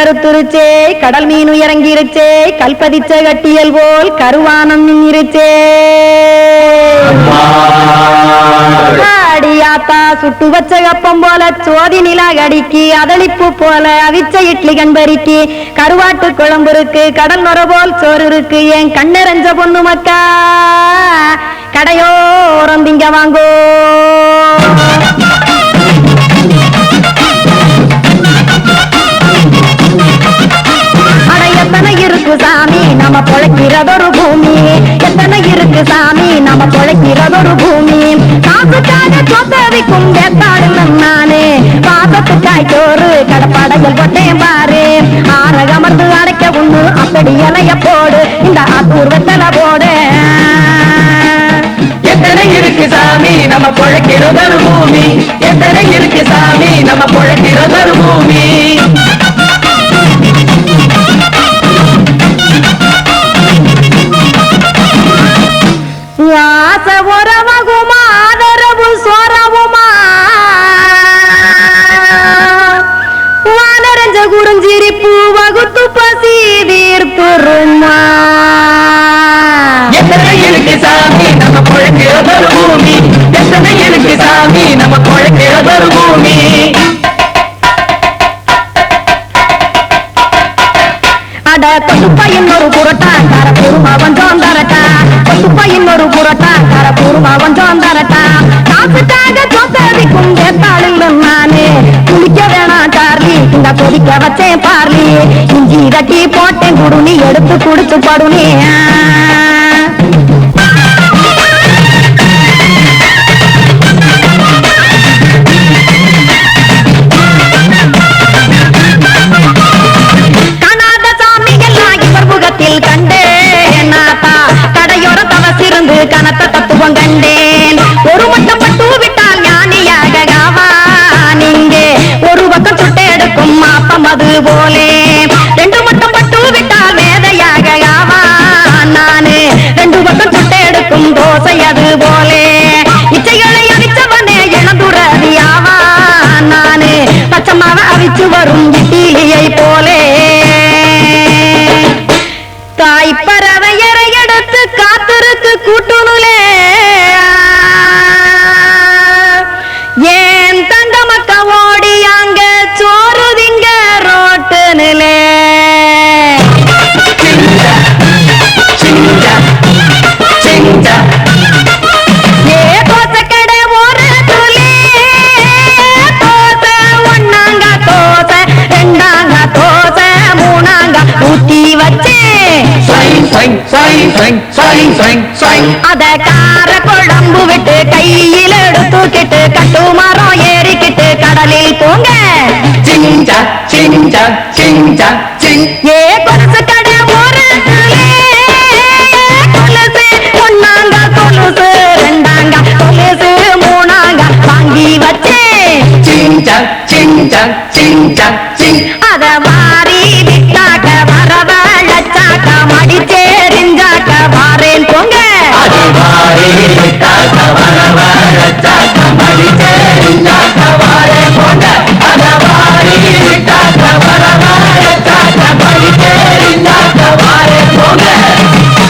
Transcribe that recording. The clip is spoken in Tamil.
கருத்துருச்சே கடல் மீன் இறங்கிருச்சே கல்பதிச்ச கட்டியல் போல் கருவானம் நின்னிருச்சே அடியாத்தா சுட்டு வச்ச கப்பம் போல சோதி நிலா கடிக்கு அதளிப்பு போல அவிச்ச இட்லி கண்பறிக்கு கருவாட்டு குழம்பு இருக்கு கடல் நுர போல் சோறு இருக்கு என் கண்ணெரஞ்ச பொண்ணு மக்கா கடையோரம் திங்க வாங்கோ எத்தனை இருக்கு சாமி நம்ம பொழைக்கிறதொரு பூமி எத்தனை இருக்கு சாமி நம்ம பொழைக்கிறதொரு பூமி காசுக்காக சொத்தவிக்கும் வேத்தாடு நானே பாசத்துக்காய் சோறு கடப்படையில் போட்டேன் பாரு ஆரகமர்ந்து அடைக்க ஒண்ணு அப்படி இலைய போடு இந்த ஆத்தூர் வெத்தலை போடு எத்தனை இருக்கு சாமி நம்ம பொழைக்கிறதொரு பூமி எத்தனை இருக்கு சாமி நம்ம பொழைக்கிறதொரு பூமி ஆச உறவகுமா ஆதரவு சோரவுமா வானரஞ்ச குறிஞ்சிரிப்பு வகுத்து பசி தீர்த்துருமா எத்தனை இருக்கு சாமி நம்ம பொழைக்கிறதொரு பூமி எத்தனை இருக்கு சாமி நம்ம பொழைக்கிறதொரு பூமி அட கொட்டுப்பையின் ஒரு புரட்டா கார பூர்மா கொஞ்சம் தரட்டா கொட்டுப்பையின் ஒரு புரட்டா கார பூர்மா கொஞ்சம் தரட்டா காசுக்காக சொத்ததிக்கும் வேத்தாளில் நானே குளிக்க வேணாம் சார்லி இந்த கொதிக்க வச்சேன் பார்லி இஞ்சி தட்டி போட்டேன் குடுனி எடுத்து குடிச்சு படுனி கனத்த தத்துவம் கண்டேன் ஒரு மட்டம் பட்டு விட்டால் ஞானியாக காவா நீங்கே ஒரு பக்கம் சுட்டு எடுக்கும் மாப்பம் அது போலே ரெண்டு மட்டம் பட்டு விட்டால் வேதையாக காவா நானு ரெண்டு பக்கம் சுட்டு எடுக்கும் தோசை அது போலே இச்சைகளை அவிச்சவனே இளந்துறவியாவா நானு பச்சமாவ அவிச்சு வரும் இட்டிலியை போலே தாய் பறவையரை எடுத்து காத்திருக்கு கூட்டுனுலே ஏன் தங்க மக்க ஓடி அங்க சோறுதிங்க ரோட்டு நிலே ஏ தோசை கடை ஒரு துளி தோசை ஒன்னாங்க தோசை ரெண்டாங்க தோசை மூணாங்க ஊத்தி வச்சே அத கார குழம்பு விட்டு கையில் எடுத்துக்கிட்டு கட்டுமரம் ஏறிக்கிட்டு கடலில் போங்க சிஞ்சா சிஞ்சா சிஞ்சா சிங் ஏ